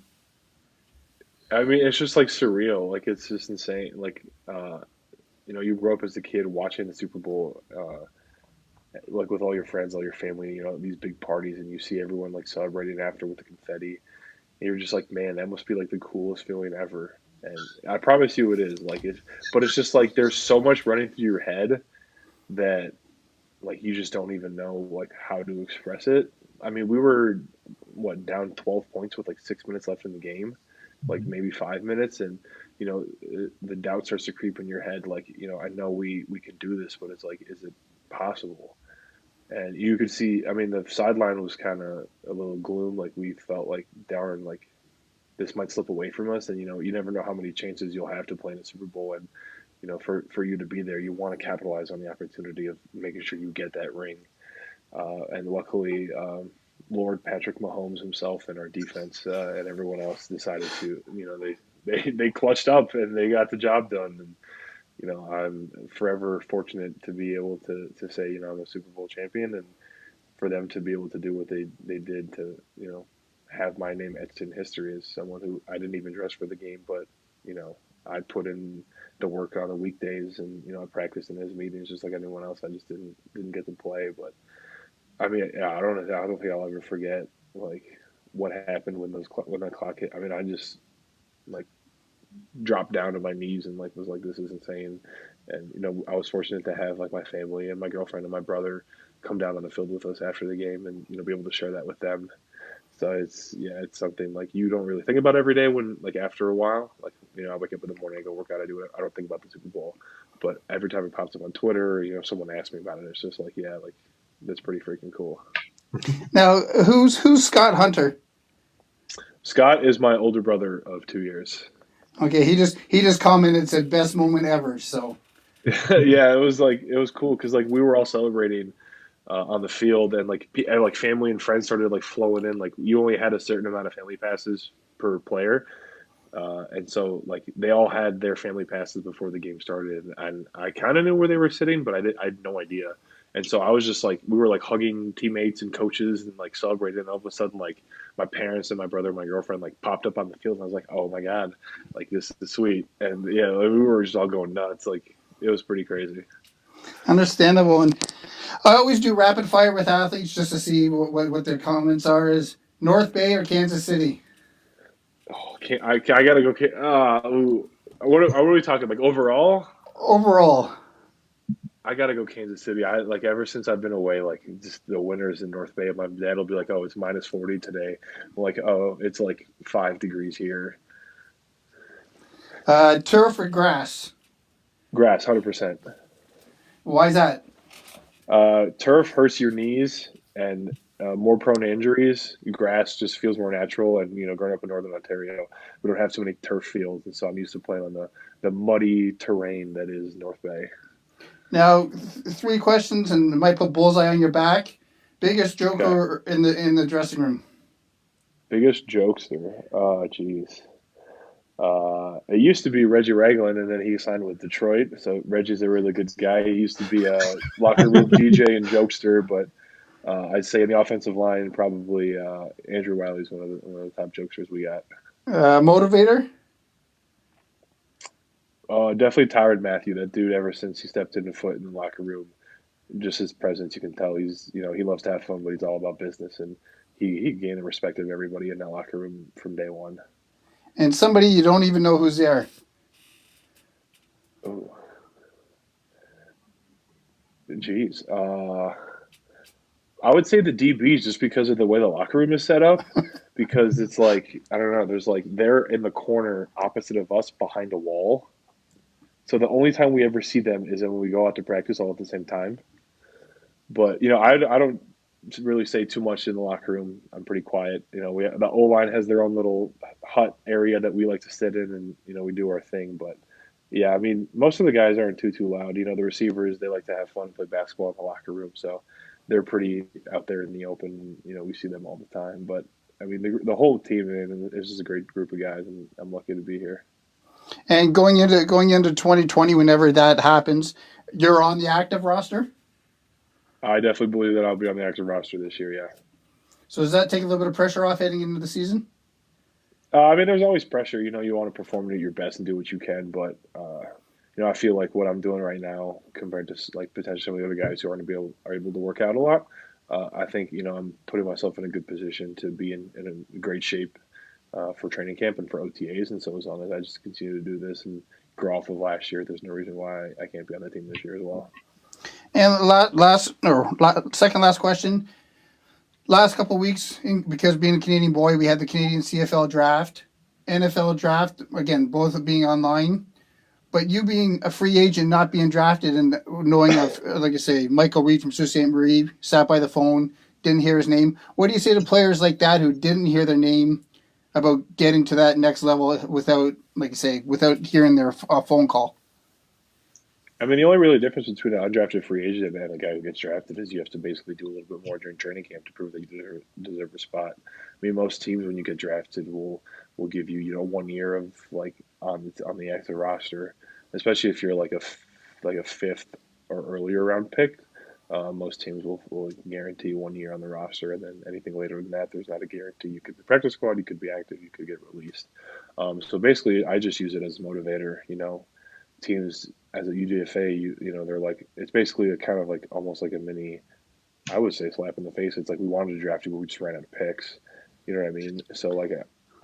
I mean, it's just like surreal. Like it's just insane. Like, you grow up as a kid watching the Super Bowl, like with all your friends, all your family, these big parties, and you see everyone like celebrating after with the confetti. And you're just like, man, that must be like the coolest feeling ever. And I promise you it is. But it's just like there's so much running through your head that like you just don't even know like how to express it. I mean, we were down 12 points with like 6 minutes left in the game, like maybe 5 minutes, and the doubt starts to creep in your head. Like I know we can do this, but it's like, is it possible? And you could see, I mean, the sideline was kind of a little gloom. Like we felt like, darn, like this might slip away from us. And you never know how many chances you'll have to play in a Super Bowl. And for you to be there, you want to capitalize on the opportunity of making sure you get that ring. And luckily, Lord Patrick Mahomes himself and our defense and everyone else decided to, they clutched up and they got the job done. And I'm forever fortunate to be able to say, I'm a Super Bowl champion, and for them to be able to do what they did to, have my name etched in history as someone who I didn't even dress for the game, but I put in the work on the weekdays, and I practiced in his meetings just like anyone else. I just didn't get to play, but I mean, yeah, I don't think I'll ever forget like what happened when that clock hit. I mean, I just like dropped down to my knees and like was like, this is insane. And I was fortunate to have like my family and my girlfriend and my brother come down on the field with us after the game, and be able to share that with them. So it's something like you don't really think about every day. When like after a while, like I wake up in the morning, I go work out, I do it. I don't think about the Super Bowl, but every time it pops up on Twitter, or, someone asks me about it, it's just like, yeah, like that's pretty freaking cool. Now, who's Scott Hunter? Scott is my older brother of 2 years. Okay, he just commented said best moment ever. So Yeah, it was cool because like we were all celebrating on the field, and like family and friends started like flowing in. Like you only had a certain amount of family passes per player, and so like they all had their family passes before the game started, and I kind of knew where they were sitting, but I had no idea. And so I was just like, we were like hugging teammates and coaches and like celebrating. And all of a sudden, like my parents and my brother and my girlfriend like popped up on the field, and I was like, oh my god, like this is sweet. And yeah, like, we were just all going nuts. Like it was pretty crazy. understandable. And I always do rapid fire with athletes just to see what their comments are. Is North Bay or Kansas City? Oh, I gotta go. What are we talking like overall? Overall, I gotta go Kansas City. I like ever since I've been away, like just the winters in North Bay. My dad will be like, "Oh, it's minus 40 today." I'm like, "Oh, it's like 5 degrees here." Turf or grass? Grass, 100%. Why is that? Turf hurts your knees and more prone to injuries. Grass just feels more natural. And growing up in Northern Ontario, we don't have too many turf fields, and so I'm used to playing on the muddy terrain that is North Bay. Now, three questions, and it might put bullseye on your back. Biggest Okay. joker in the dressing room. Biggest jokester. Jeez. It used to be Reggie Ragland, and then he signed with Detroit. So Reggie's a really good guy. He used to be a locker room DJ and jokester, but I'd say in the offensive line, probably Andrew Wiley's one of the top jokesters we got. Motivator. Definitely Tyrod Matthew. That dude, ever since he stepped in the foot in the locker room, just his presence, you can tell he loves to have fun, but he's all about business, and he gained the respect of everybody in that locker room from day one. And somebody you don't even know who's there. Oh, jeez. I would say the DBs just because of the way the locker room is set up, because it's like I don't know. There's like they're in the corner opposite of us behind a wall. So the only time we ever see them is when we go out to practice all at the same time. But I don't really say too much in the locker room. I'm pretty quiet. The O line has their own little hut area that we like to sit in, and we do our thing. But yeah, I mean, most of the guys aren't too loud. The receivers, they like to have fun, play basketball in the locker room, so they're pretty out there in the open. We see them all the time. But I mean, the whole team, man, is just a great group of guys, and I'm lucky to be here. And going into 2020, whenever that happens, you're on the active roster. I definitely believe that I'll be on the active roster this year. Yeah. So does that take a little bit of pressure off heading into the season? I mean, there's always pressure. You want to perform at your best and do what you can, but I feel like what I'm doing right now compared to like potentially some of the other guys who are able to work out a lot. I think I'm putting myself in a good position to be in a great shape for training camp and for OTAs. And so as long as I just continue to do this and grow off of last year, there's no reason why I can't be on the team this year as well. And second last question. Last couple of weeks, because being a Canadian boy, we had the Canadian CFL draft, NFL draft, again, both being online. But you being a free agent, not being drafted, and knowing of, like I say, Michael Reed from Sault Ste. Marie sat by the phone, didn't hear his name. What do you say to players like that who didn't hear their name about getting to that next level without, like I say, without hearing their phone call? I mean, the only really difference between an undrafted free agent and a guy who gets drafted is you have to basically do a little bit more during training camp to prove that you deserve a spot. I mean, most teams when you get drafted will give you 1 year of like on the active roster, especially if you're like a fifth or earlier round pick. Most teams will guarantee 1 year on the roster, and then anything later than that, there's not a guarantee. You could be practice squad, you could be active, you could get released. So basically, I just use it as a motivator. Teams as a UDFA, they're like it's basically a kind of like almost like a mini, I would say, slap in the face. It's like we wanted to draft you, but we just ran out of picks. You know what I mean? So like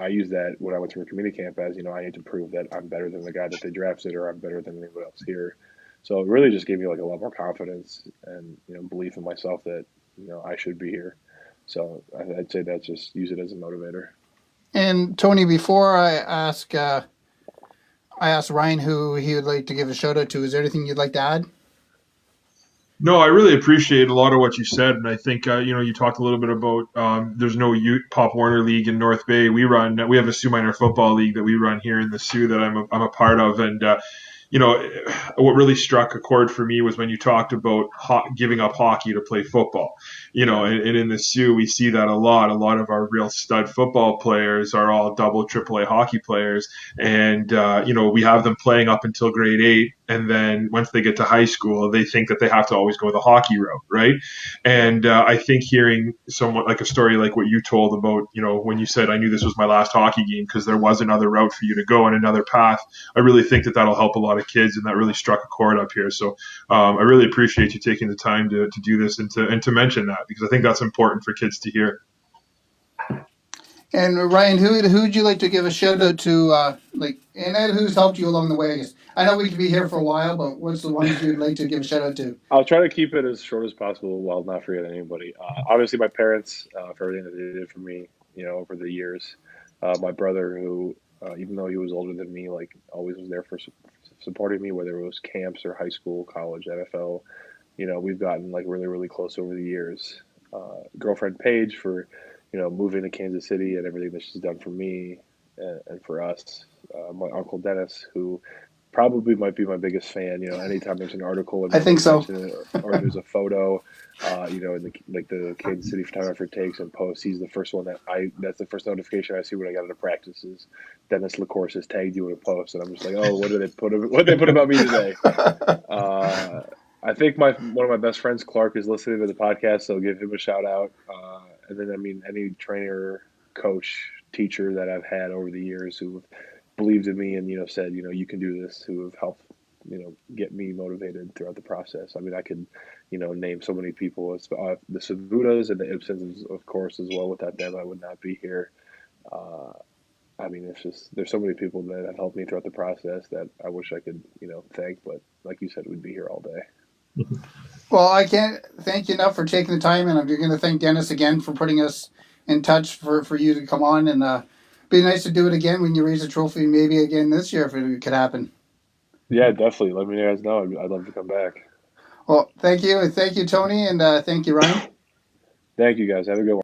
I use that when I went to community camp as I need to prove that I'm better than the guy that they drafted, or I'm better than anybody else here. So it really just gave me like a lot more confidence and belief in myself that I should be here. So I'd say that's just use it as a motivator. And Tony, before I asked Ryan who he would like to give a shout out to. Is there anything you'd like to add? No, I really appreciate a lot of what you said, and I think you talked a little bit about there's no Pop Warner League in North Bay. We have a Sioux Minor football league that we run here in the Sioux that I'm a part of, and what really struck a chord for me was when you talked about giving up hockey to play football. And in the Sioux, we see that a lot. A lot of our real stud football players are all double, triple A hockey players. And, we have them playing up until grade 8. And then once they get to high school, they think that they have to always go the hockey route, right? And I think hearing somewhat like a story like what you told about, when you said, I knew this was my last hockey game because there was another route for you to go and another path, I really think that that'll help a lot of kids, and that really struck a chord up here. So I really appreciate you taking the time to do this and to mention that, because I think that's important for kids to hear. And Ryan, who'd you like to give a shout out to? And who's helped you along the way? I guess I know we could be here for a while, but what's the ones you'd like to give a shout out to? I'll try to keep it as short as possible while not forgetting anybody. Obviously, my parents for everything that they did for me, over the years. My brother, who even though he was older than me, like always was there for supporting me, whether it was camps or high school, college, NFL. We've gotten like really, really close over the years. Girlfriend Paige for, moving to Kansas City and everything that she's done for me and for us. My uncle Dennis, who probably might be my biggest fan. Anytime there's an article I think so. or there's a photo, in the Kansas City photographer takes and posts, he's the first one that's the first notification I see when I got into practices. Dennis LaCourse has tagged you in a post, and I'm just like, oh, what did they put about me today? I think one of my best friends, Clark, is listening to the podcast, so give him a shout out. And then, any trainer, coach, teacher that I've had over the years who have believed in me and, said, you can do this, who have helped, get me motivated throughout the process. I mean, I could, name so many people, the Savudas and the Ibsens, of course, as well. Without them, I would not be here. I mean, there's so many people that have helped me throughout the process that I wish I could, thank, but like you said, we'd be here all day. Well, I can't thank you enough for taking the time, and I'm going to thank Dennis again for putting us in touch for you to come on, and be nice to do it again when you raise a trophy, maybe again this year if it could happen. Yeah, definitely. Let me guys know. I'd love to come back. Well, thank you, Tony, and thank you, Ryan. Thank you, guys. Have a good one.